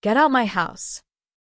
Get out my house.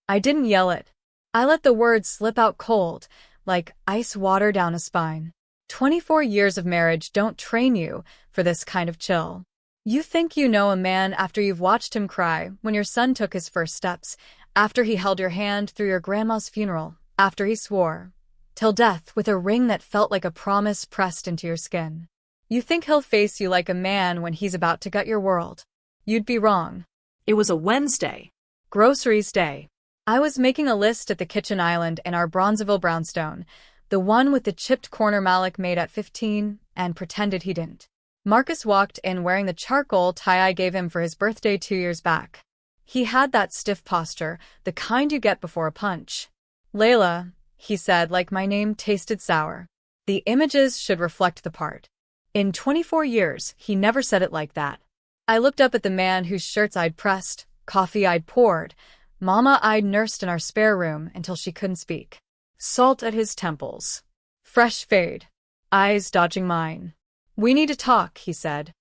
I didn't yell it. I let the words slip out cold, like ice water down a spine. 24 years of marriage don't train you for this kind of chill. You think you know a man after you've watched him cry when your son took his first steps, after he held your hand through your grandma's funeral, after he swore till death with a ring that felt like a promise pressed into your skin. You think he'll face you like a man when he's about to gut your world. You'd be wrong. It was a Wednesday. Groceries day. I was making a list at the kitchen island in our Bronzeville brownstone, the one with the chipped corner Malik made at 15 and pretended he didn't. Marcus walked in wearing the charcoal tie I gave him for his birthday 2 years back. He had that stiff posture, the kind you get before a punch. Layla, he said like my name tasted sour. The images should reflect the part. In 24 years, he never said it like that. I looked up at the man whose shirts I'd pressed, coffee I'd poured, mama I'd nursed in our spare room until she couldn't speak. Salt at his temples. Fresh fade. Eyes dodging mine. We need to talk, he said.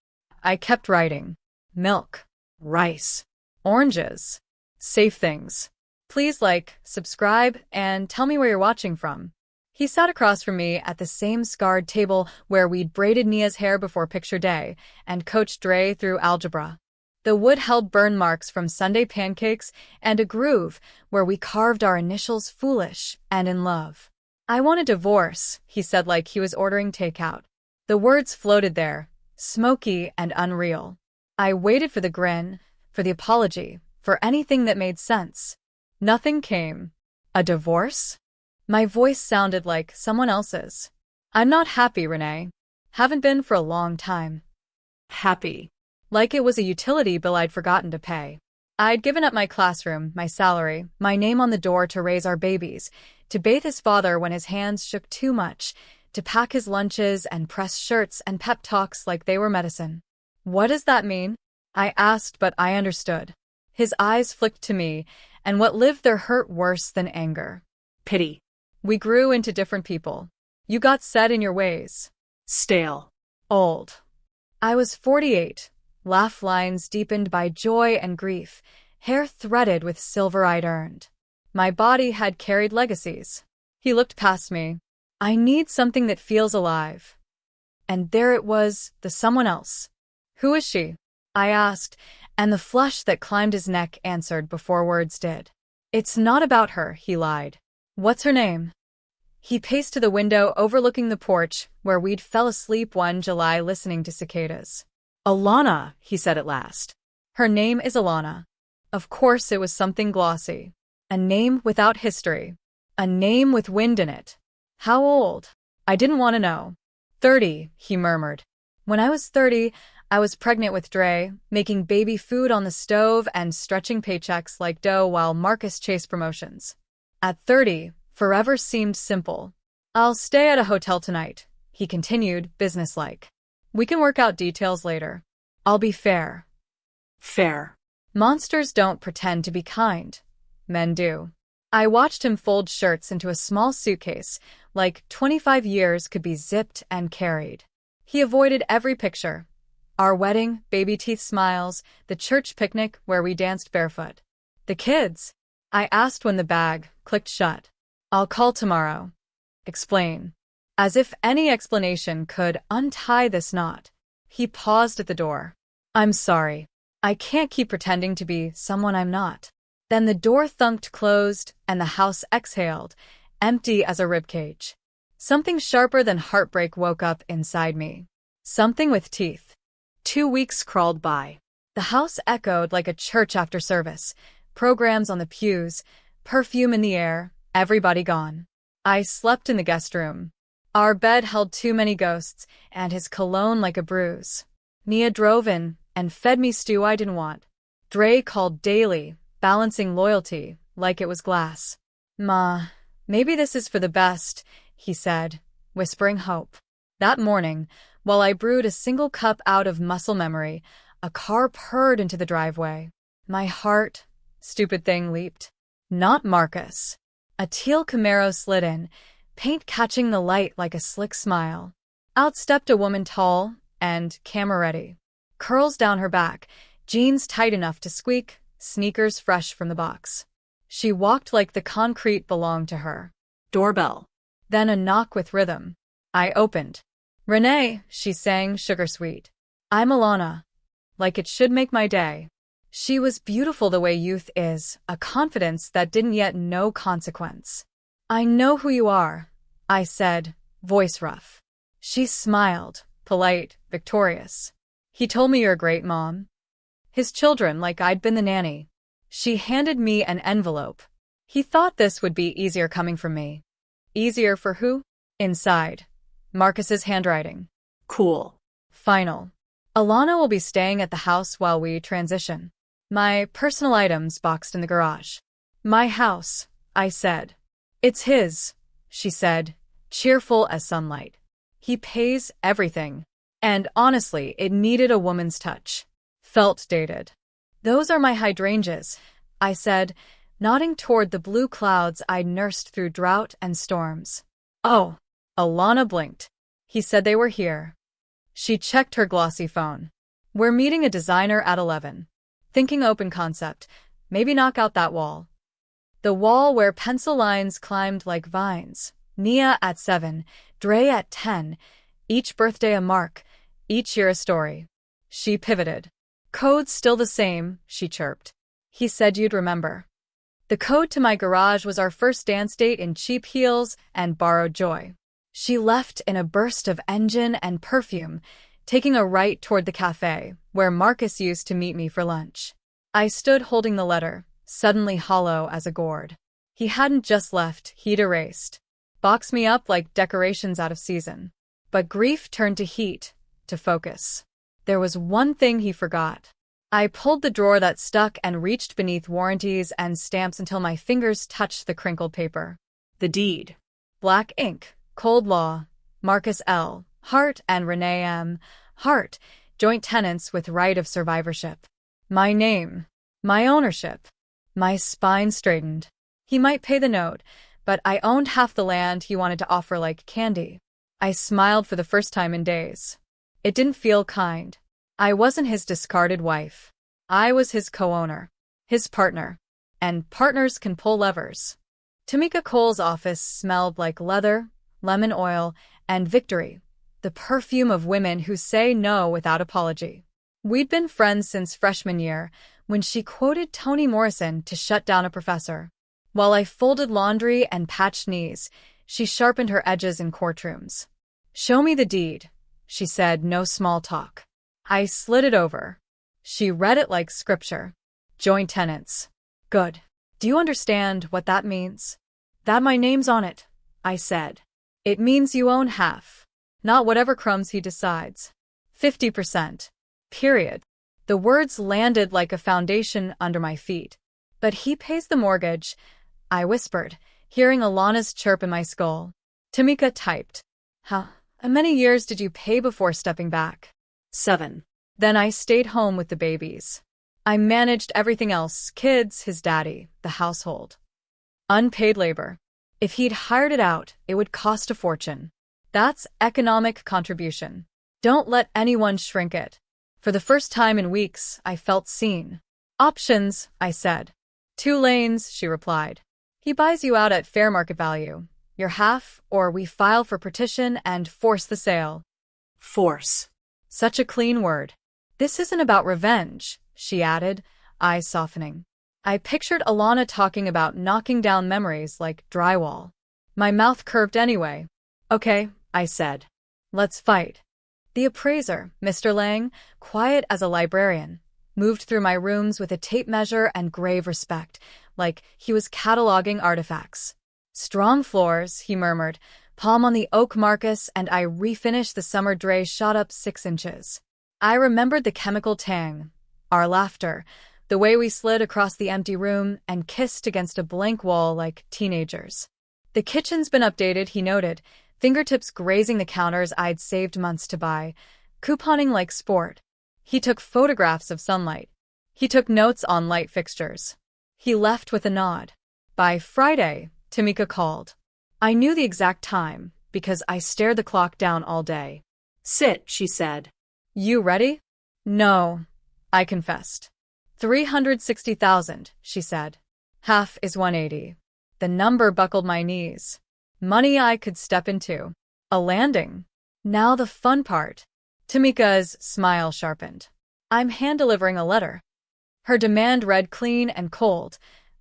I kept writing. Milk. Rice. Oranges. Safe things. Please like, subscribe, and tell me where you're watching from. He sat across from me at the same scarred table where we'd braided Nia's hair before picture day and coached Dre through algebra. The wood held burn marks from Sunday pancakes and a groove where we carved our initials foolish and in love. I want a divorce, he said like he was ordering takeout. The words floated there, smoky and unreal. I waited for the grin, for the apology, for anything that made sense. Nothing came. A divorce? My voice sounded like someone else's. I'm not happy, Renee. Haven't been for a long time. Happy. Like it was a utility bill I'd forgotten to pay. I'd given up my classroom, my salary, my name on the door to raise our babies, to bathe his father when his hands shook too much, to pack his lunches and press shirts and pep talks like they were medicine. What does that mean? I asked, but I understood. His eyes flicked to me, and what lived there hurt worse than anger. Pity. We grew into different people. You got set in your ways. Stale. Old. I was 48, laugh lines deepened by joy and grief, hair threaded with silver I'd earned. My body had carried legacies. He looked past me. I need something that feels alive. And there it was, the someone else. Who is she? I asked, and the flush that climbed his neck answered before words did. It's not about her, he lied. What's her name? He paced to the window overlooking the porch where we'd fell asleep one July listening to cicadas. Alana, he said at last. Her name is Alana. Of course it was something glossy. A name without history. A name with wind in it. How old? I didn't want to know. 30, he murmured. When I was 30, I was pregnant with Dre, making baby food on the stove and stretching paychecks like dough while Marcus chased promotions. At 30, forever seemed simple. I'll stay at a hotel tonight, he continued, businesslike. We can work out details later. I'll be fair. Fair. Monsters don't pretend to be kind. Men do. I watched him fold shirts into a small suitcase, like 25 years could be zipped and carried. He avoided every picture. Our wedding, baby teeth smiles, the church picnic where we danced barefoot. The kids? I asked when the bag clicked shut. I'll call tomorrow. Explain. As if any explanation could untie this knot. He paused at the door. I'm sorry. I can't keep pretending to be someone I'm not. Then the door thunked closed, and the house exhaled, empty as a ribcage. Something sharper than heartbreak woke up inside me. Something with teeth. 2 weeks crawled by. The house echoed like a church after service. Programs on the pews, perfume in the air, everybody gone. I slept in the guest room. Our bed held too many ghosts, and his cologne like a bruise. Nia drove in and fed me stew I didn't want. Dre called daily, balancing loyalty like it was glass. Ma, maybe this is for the best, he said, whispering hope. That morning, while I brewed a single cup out of muscle memory, a car purred into the driveway. My heart, stupid thing, leaped. Not Marcus. A teal Camaro slid in, paint catching the light like a slick smile. Out stepped a woman tall and camera-ready. Curls down her back, jeans tight enough to squeak, sneakers fresh from the box. She walked like the concrete belonged to her. Doorbell. Then a knock with rhythm. I opened. "Renee," she sang, sugar-sweet. "I'm Alana." Like it should make my day. She was beautiful the way youth is, a confidence that didn't yet know consequence. "I know who you are," I said, voice rough. She smiled, polite, victorious. "He told me you're a great mom." His children, like I'd been the nanny. She handed me an envelope. He thought this would be easier coming from me. Easier for who? Inside. Marcus's handwriting. Cool. Final. Alana will be staying at the house while we transition. My personal items boxed in the garage. "My house," I said. "It's his," she said, cheerful as sunlight. "He pays everything." And honestly, it needed a woman's touch. Felt dated. "Those are my hydrangeas," I said, nodding toward the blue clouds I'd nursed through drought and storms. "Oh." Alana blinked. "He said they were here." She checked her glossy phone. "We're meeting a designer at 11. Thinking open concept. Maybe knock out that wall." The wall where pencil lines climbed like vines. Nia at 7, Dre at 10. Each birthday a mark, each year a story. She pivoted. "Code's still the same," she chirped. "He said you'd remember." The code to my garage was our first dance date in cheap heels and borrowed joy. She left in a burst of engine and perfume, taking a right toward the cafe, where Marcus used to meet me for lunch. I stood holding the letter, suddenly hollow as a gourd. He hadn't just left, he'd erased. Boxed me up like decorations out of season. But grief turned to heat, to focus. There was one thing he forgot. I pulled the drawer that stuck and reached beneath warranties and stamps until my fingers touched the crinkled paper. The deed. Black ink, cold law, Marcus L. Hart and Renee M. Hart, joint tenants with right of survivorship. My name. My ownership. My spine straightened. He might pay the note, but I owned half the land he wanted to offer like candy. I smiled for the first time in days. It didn't feel kind. I wasn't his discarded wife. I was his co-owner, his partner. And partners can pull levers. Tamika Cole's office smelled like leather, lemon oil, and victory, the perfume of women who say no without apology. We'd been friends since freshman year, when she quoted Toni Morrison to shut down a professor. While I folded laundry and patched knees, she sharpened her edges in courtrooms. "Show me the deed," she said, no small talk. I slid it over. She read it like scripture. "Joint tenants." "Good. Do you understand what that means?" "That my name's on it," I said. "It means you own half. Not whatever crumbs he decides. 50%. Period." The words landed like a foundation under my feet. "But he pays the mortgage," I whispered, hearing Alana's chirp in my skull. Tamika typed. "How many years did you pay before stepping back?" 7. Then I stayed home with the babies. I managed everything else, kids, his daddy, the household. Unpaid labor. If he'd hired it out, it would cost a fortune. That's economic contribution. Don't let anyone shrink it. For the first time in weeks, I felt seen. "Options," I said. "2 lanes," she replied. "He buys you out at fair market value. Your half, or we file for petition and force the sale." Force. Such a clean word. "This isn't about revenge," she added, eyes softening. I pictured Alana talking about knocking down memories like drywall. My mouth curved anyway. "Okay," I said. "Let's fight." The appraiser, Mr. Lang, quiet as a librarian, moved through my rooms with a tape measure and grave respect, like he was cataloging artifacts. "Strong floors," he murmured, palm on the oak Marcus, and I refinished the summer Dre shot up 6 inches. I remembered the chemical tang, our laughter, the way we slid across the empty room and kissed against a blank wall like teenagers. "The kitchen's been updated," he noted, fingertips grazing the counters I'd saved months to buy, couponing like sport. He took photographs of sunlight. He took notes on light fixtures. He left with a nod. By Friday, Tamika called. I knew the exact time, because I stared the clock down all day. "Sit," she said. "You ready?" "No," I confessed. $360,000, she said. Half is $180. The number buckled my knees. Money I could step into. A landing. Now the fun part. Tamika's smile sharpened. I'm hand-delivering a letter. Her demand read clean and cold.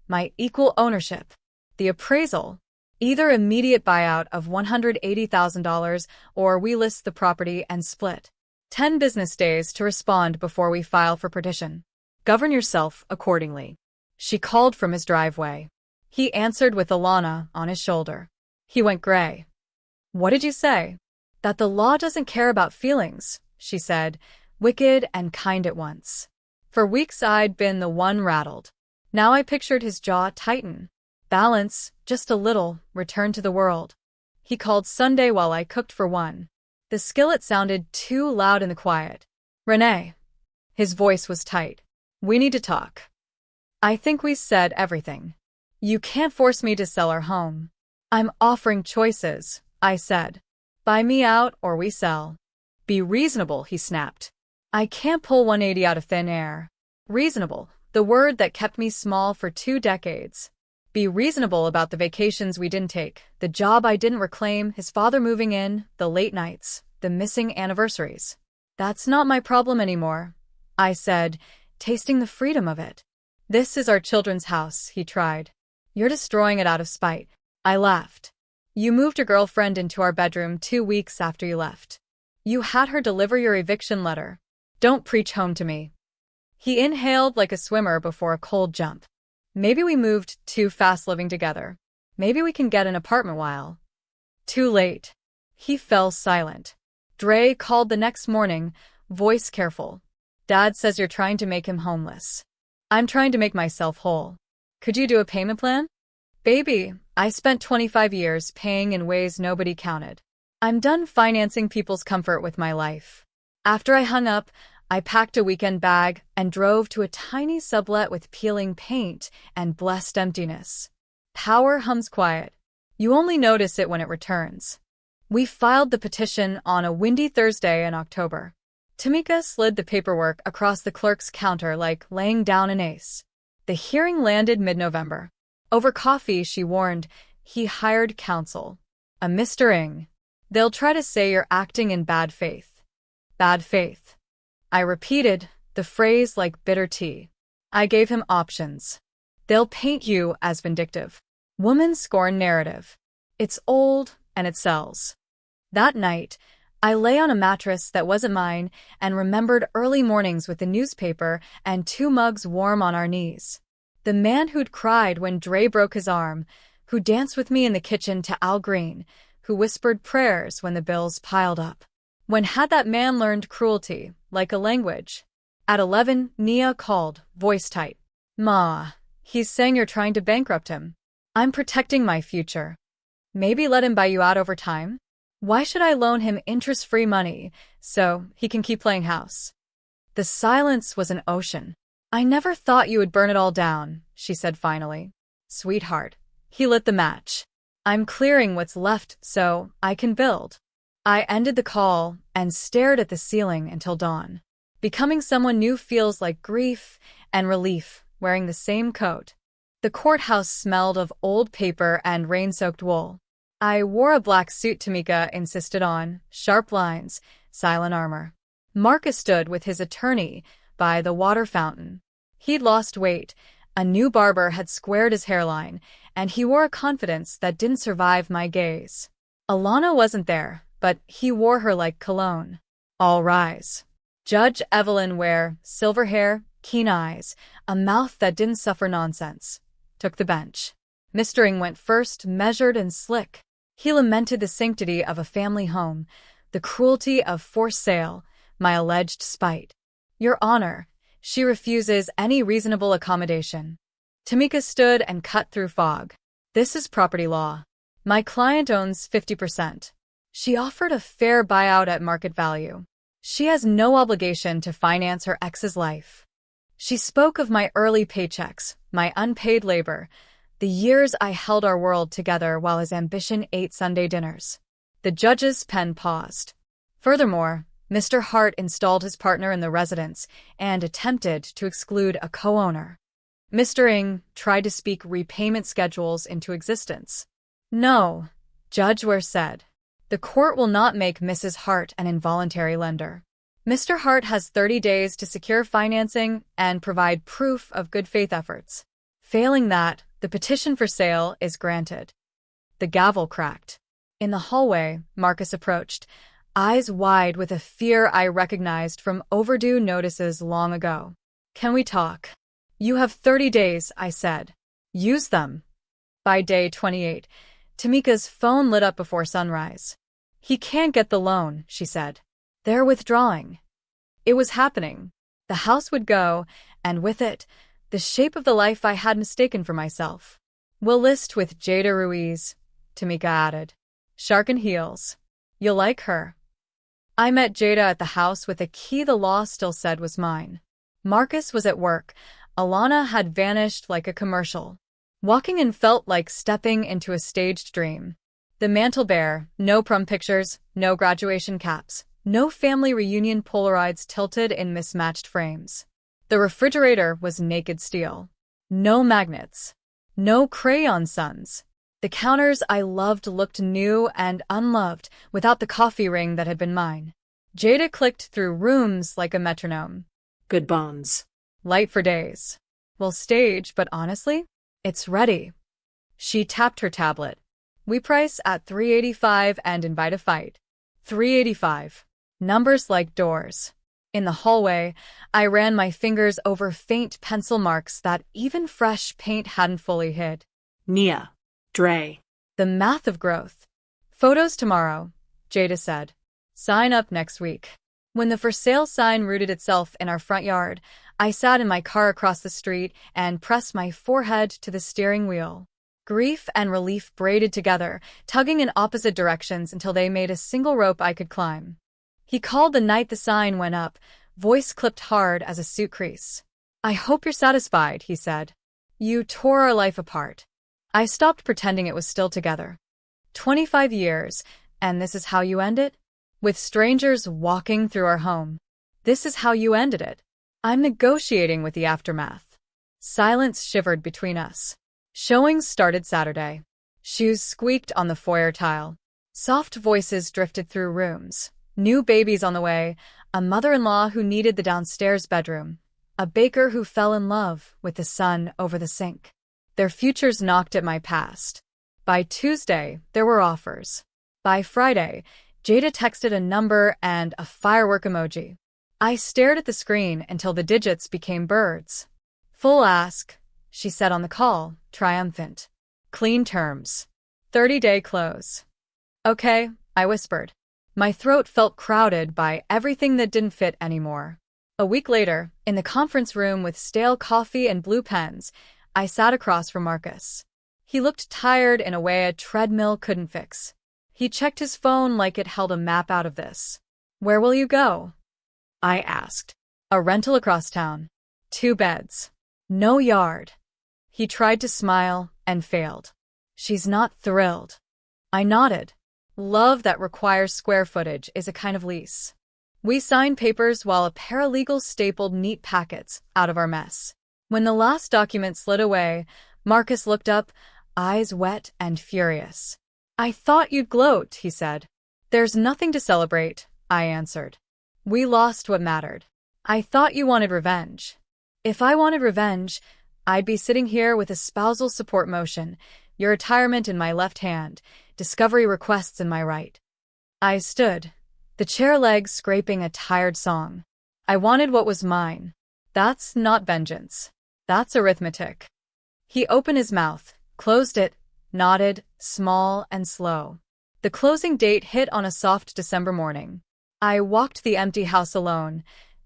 My equal ownership. The appraisal. Either immediate buyout of $180,000 or we list the property and split. 10 business days to respond before we file for partition. Govern yourself accordingly. She called from his driveway. He answered with Alana on his shoulder. He went gray. What did you say? That the law doesn't care about feelings, she said, wicked and kind at once. For weeks I'd been the one rattled. Now I pictured his jaw tighten. Balance, just a little, return to the world. He called Sunday while I cooked for one. The skillet sounded too loud in the quiet. Renee. His voice was tight. We need to talk. I think we said everything. You can't force me to sell our home. I'm offering choices, I said. Buy me out or we sell. Be reasonable, he snapped. I can't pull 180 out of thin air. Reasonable, the word that kept me small for 2 decades. Be reasonable about the vacations we didn't take, the job I didn't reclaim, his father moving in, the late nights, the missing anniversaries. That's not my problem anymore, I said, tasting the freedom of it. This is our children's house, he tried. You're destroying it out of spite. I laughed. You moved your girlfriend into our bedroom 2 weeks after you left. You had her deliver your eviction letter. Don't preach home to me. He inhaled like a swimmer before a cold jump. Maybe we moved too fast living together. Maybe we can get an apartment while. Too late. He fell silent. Dre called the next morning, voice careful. Dad says you're trying to make him homeless. I'm trying to make myself whole. Could you do a payment plan? Baby, I spent 25 years paying in ways nobody counted. I'm done financing people's comfort with my life. After I hung up, I packed a weekend bag and drove to a tiny sublet with peeling paint and blessed emptiness. Power hums quiet. You only notice it when it returns. We filed the petition on a windy Thursday in October. Tamika slid the paperwork across the clerk's counter like laying down an ace. The hearing landed mid-November. Over coffee, she warned, he hired counsel. A Mr. Ng. They'll try to say you're acting in bad faith. Bad faith. I repeated the phrase like bitter tea. I gave him options. They'll paint you as vindictive. Woman scorn narrative. It's old and it sells. That night, I lay on a mattress that wasn't mine and remembered early mornings with the newspaper and 2 mugs warm on our knees. The man who'd cried when Dre broke his arm, who danced with me in the kitchen to Al Green, who whispered prayers when the bills piled up. When had that man learned cruelty, like a language? At 11, Nia called, voice tight. Ma, he's saying you're trying to bankrupt him. I'm protecting my future. Maybe let him buy you out over time? Why should I loan him interest-free money so he can keep playing house? The silence was an ocean. I never thought you would burn it all down, she said finally. Sweetheart. He lit the match. I'm clearing what's left so I can build. I ended the call and stared at the ceiling until dawn. Becoming someone new feels like grief and relief wearing the same coat. The courthouse smelled of old paper and rain-soaked wool. I wore a black suit Tamika insisted on, sharp lines, silent armor. Marcus stood with his attorney by the water fountain. He'd lost weight, a new barber had squared his hairline, and he wore a confidence that didn't survive my gaze. Alana wasn't there, but he wore her like cologne. All rise. Judge Evelyn Ware, silver hair, keen eyes, a mouth that didn't suffer nonsense, took the bench. Mr. Ng went first, measured and slick. He lamented the sanctity of a family home, the cruelty of forced sale, my alleged spite. Your Honor, she refuses any reasonable accommodation. Tamika stood and cut through fog. This is property law. My client owns 50%. She offered a fair buyout at market value. She has no obligation to finance her ex's life. She spoke of my early paychecks, my unpaid labor, the years I held our world together while his ambition ate Sunday dinners. The judge's pen paused. Furthermore, Mr. Hart installed his partner in the residence and attempted to exclude a co-owner. Mr. Ng tried to speak repayment schedules into existence. No, Judge Ware said. The court will not make Mrs. Hart an involuntary lender. Mr. Hart has 30 days to secure financing and provide proof of good faith efforts. Failing that, the petition for sale is granted. The gavel cracked. In the hallway, Marcus approached, eyes wide with a fear I recognized from overdue notices long ago. Can we talk? You have 30 days, I said. Use them. By day 28, Tamika's phone lit up before sunrise. He can't get the loan, she said. They're withdrawing. It was happening. The house would go, and with it, the shape of the life I had mistaken for myself. We'll list with Jada Ruiz, Tamika added. Shark and heels. You'll like her. I met Jada at the house with a key the law still said was mine. Marcus was at work. Alana had vanished like a commercial. Walking in felt like stepping into a staged dream. The mantle bare, no prom pictures, no graduation caps, no family reunion Polaroids tilted in mismatched frames. The refrigerator was naked steel. No magnets. No crayon suns. The counters I loved looked new and unloved without the coffee ring that had been mine. Jada clicked through rooms like a metronome. Good bones. Light for days. We'll stage, but honestly, it's ready. She tapped her tablet. We price at $385 and invite a fight. $385. Numbers like doors. In the hallway, I ran my fingers over faint pencil marks that even fresh paint hadn't fully hid. Nia. Dre. The math of growth. Photos tomorrow, Jada said. Sign up next week. When the for sale sign rooted itself in our front yard, I sat in my car across the street and pressed my forehead to the steering wheel. Grief and relief braided together, tugging in opposite directions until they made a single rope I could climb. He called the night the sign went up, voice clipped hard as a suit crease. I hope you're satisfied, he said. You tore our life apart. I stopped pretending it was still together. 25 years, and this is how you end it? With strangers walking through our home. This is how you ended it. I'm negotiating with the aftermath. Silence shivered between us. Showings started Saturday. Shoes squeaked on the foyer tile. Soft voices drifted through rooms. New babies on the way, a mother-in-law who needed the downstairs bedroom, a baker who fell in love with the sun over the sink. Their futures knocked at my past. By Tuesday, there were offers. By Friday, Jada texted a number and a firework emoji. I stared at the screen until the digits became birds. Full ask, she said on the call, triumphant. Clean terms. 30-day close. Okay, I whispered. My throat felt crowded by everything that didn't fit anymore. A week later, in the conference room with stale coffee and blue pens, I sat across from Marcus. He looked tired in a way a treadmill couldn't fix. He checked his phone like it held a map out of this. Where will you go? I asked. A rental across town. 2 beds. No yard. He tried to smile and failed. She's not thrilled. I nodded. Love that requires square footage is a kind of lease. We signed papers while a paralegal stapled neat packets out of our mess. When the last document slid away, Marcus looked up, eyes wet and furious. I thought you'd gloat, he said. There's nothing to celebrate, I answered. We lost what mattered. I thought you wanted revenge. If I wanted revenge, I'd be sitting here with a spousal support motion, your retirement in my left hand, discovery requests in my right. I stood, the chair legs scraping a tired song. I wanted what was mine. That's not vengeance. That's arithmetic. He opened his mouth, closed it, nodded, small and slow. The closing date hit on a soft December morning. I walked the empty house alone,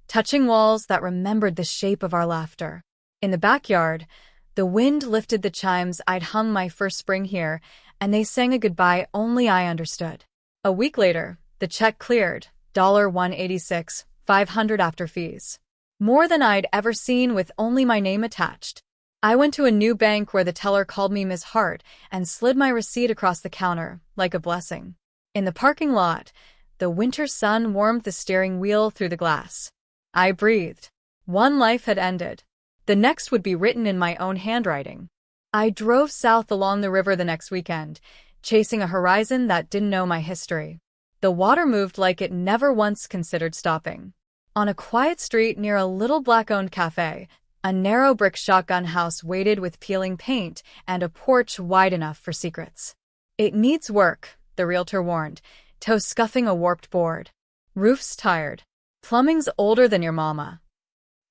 touching walls that remembered the shape of our laughter. In the backyard, the wind lifted the chimes I'd hung my first spring here, and they sang a goodbye only I understood. A week later, the check cleared, $186, $500 after fees. More than I'd ever seen with only my name attached. I went to a new bank where the teller called me Ms. Hart and slid my receipt across the counter, like a blessing. In the parking lot, The winter sun warmed the steering wheel through the glass. I breathed. One life had ended. The next would be written in my own handwriting. I drove south along the river the next weekend, chasing a horizon that didn't know my history. The water moved like it never once considered stopping. On a quiet street near a little black-owned cafe, a narrow brick shotgun house waited with peeling paint and a porch wide enough for secrets. "It needs work," the realtor warned, toe scuffing a warped board. "Roof's tired. Plumbing's older than your mama."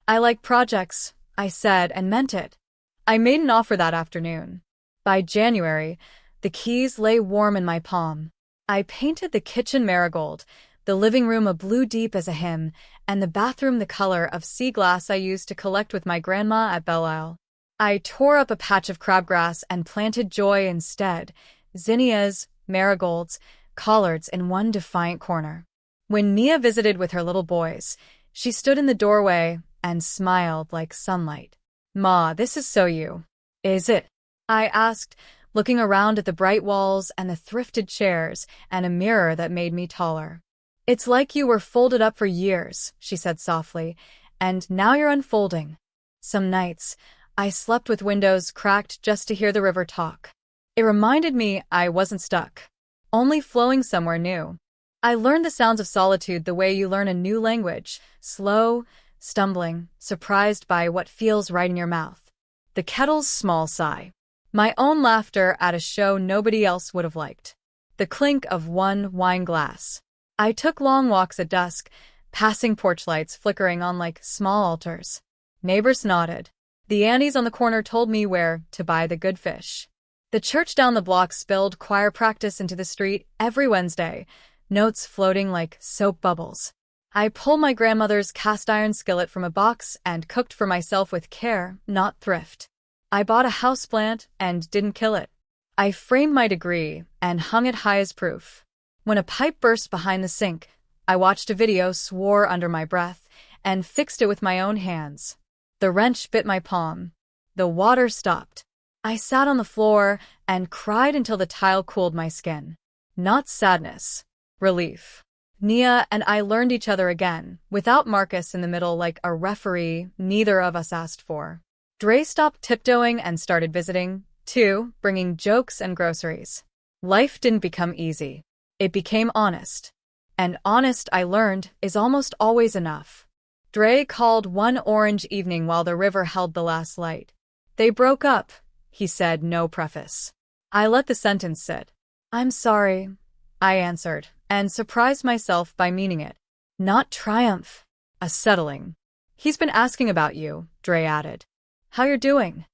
"I like projects," I said, and meant it. I made an offer that afternoon. By January, the keys lay warm in my palm. I painted the kitchen marigold, the living room a blue deep as a hymn, and the bathroom the color of sea glass I used to collect with my grandma at Belle Isle. I tore up a patch of crabgrass and planted joy instead, zinnias, marigolds, collards in one defiant corner. When Nia visited with her little boys, she stood in the doorway and smiled like sunlight. "Ma, this is so you." "Is it?" I asked, looking around at the bright walls and the thrifted chairs and a mirror that made me taller. "It's like you were folded up for years," she said softly, "and now you're unfolding." Some nights, I slept with windows cracked just to hear the river talk. It reminded me I wasn't stuck, only flowing somewhere new. I learned the sounds of solitude the way you learn a new language, slow, stumbling, surprised by what feels right in your mouth. The kettle's small sigh. My own laughter at a show nobody else would have liked. The clink of one wine glass. I took long walks at dusk, passing porch lights flickering on like small altars. Neighbors nodded. The aunties on the corner told me where to buy the good fish. The church down the block spilled choir practice into the street every Wednesday, notes floating like soap bubbles. I pulled my grandmother's cast-iron skillet from a box and cooked for myself with care, not thrift. I bought a houseplant and didn't kill it. I framed my degree and hung it high as proof. When a pipe burst behind the sink, I watched a video, swore under my breath, and fixed it with my own hands. The wrench bit my palm. The water stopped. I sat on the floor and cried until the tile cooled my skin. Not sadness. Relief. Nia and I learned each other again, without Marcus in the middle like a referee neither of us asked for. Dre stopped tiptoeing and started visiting, too, bringing jokes and groceries. Life didn't become easy. It became honest. And honest, I learned, is almost always enough. Dre called one orange evening while the river held the last light. "They broke up," he said, no preface. I let the sentence sit. "I'm sorry," I answered, and surprised myself by meaning it. Not triumph. A settling. "He's been asking about you," Dre added. "How you're doing?"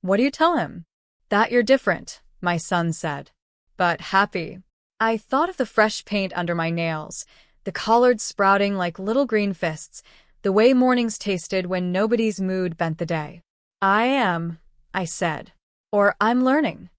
"What do you tell him?" "That you're different," my son said. "But happy." I thought of the fresh paint under my nails, the collards sprouting like little green fists, the way mornings tasted when nobody's mood bent the day. "I am," I said. "Or I'm learning."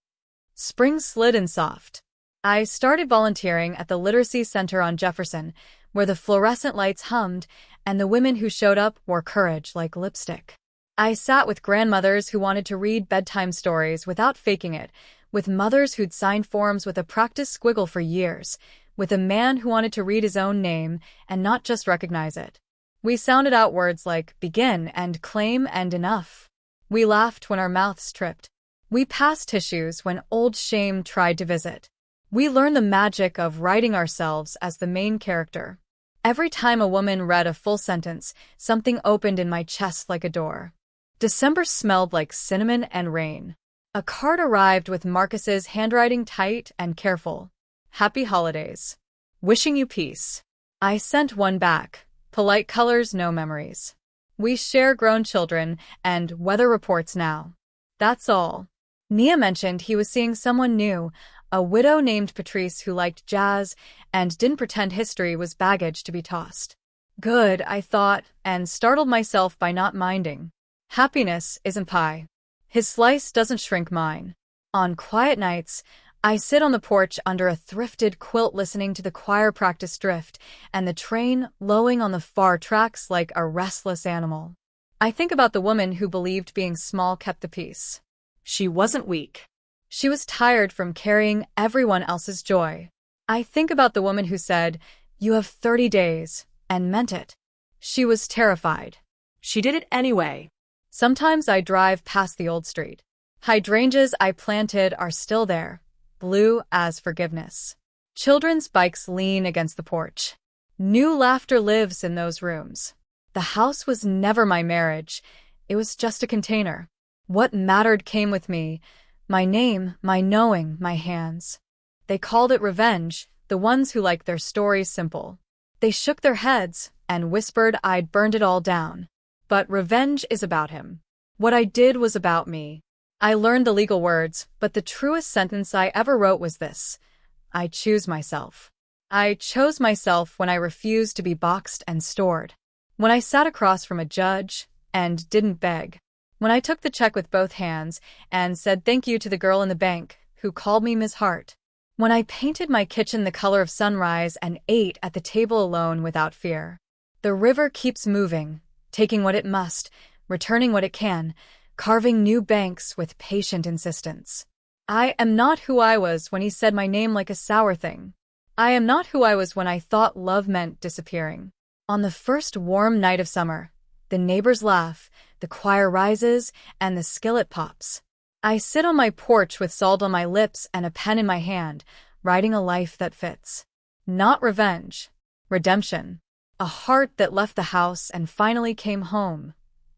Spring slid in soft. I started volunteering at the Literacy Center on Jefferson, where the fluorescent lights hummed and the women who showed up wore courage like lipstick. I sat with grandmothers who wanted to read bedtime stories without faking it, with mothers who'd signed forms with a practice squiggle for years, with a man who wanted to read his own name and not just recognize it. We sounded out words like begin and claim and enough. We laughed when our mouths tripped. We passed tissues when old shame tried to visit. We learned the magic of writing ourselves as the main character. Every time a woman read a full sentence, something opened in my chest like a door. December smelled like cinnamon and rain. A card arrived with Marcus's handwriting tight and careful. "Happy holidays. Wishing you peace." I sent one back. Polite colors, no memories. "We share grown children and weather reports now. That's all." Nia mentioned he was seeing someone new, a widow named Patrice who liked jazz and didn't pretend history was baggage to be tossed. Good, I thought, and startled myself by not minding. Happiness isn't pie. His slice doesn't shrink mine. On quiet nights, I sit on the porch under a thrifted quilt listening to the choir practice drift and the train lowing on the far tracks like a restless animal. I think about the woman who believed being small kept the peace. She wasn't weak. She was tired from carrying everyone else's joy. I think about the woman who said, You have 30 days, and meant it. She was terrified. She did it anyway. Sometimes I drive past the old street. Hydrangeas I planted are still there, blue as forgiveness. Children's bikes lean against the porch. New laughter lives in those rooms. The house was never my marriage. It was just a container. What mattered came with me. My name, my knowing, my hands. They called it revenge, the ones who liked their stories simple. They shook their heads and whispered I'd burned it all down. But revenge is about him. What I did was about me. I learned the legal words, but the truest sentence I ever wrote was this: I choose myself. I chose myself when I refused to be boxed and stored. When I sat across from a judge and didn't beg. When I took the check with both hands and said thank you to the girl in the bank who called me Ms. Hart. When I painted my kitchen the color of sunrise and ate at the table alone without fear. The river keeps moving, taking what it must, returning what it can, carving new banks with patient insistence. I am not who I was when he said my name like a sour thing. I am not who I was when I thought love meant disappearing. On the first warm night of summer, the neighbors laugh, the choir rises, and the skillet pops. I sit on my porch with salt on my lips and a pen in my hand, writing a life that fits. Not revenge. Redemption. A heart that left the house and finally came home.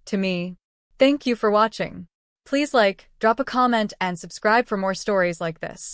To me. Thank you for watching. Please like, drop a comment, and subscribe for more stories like this.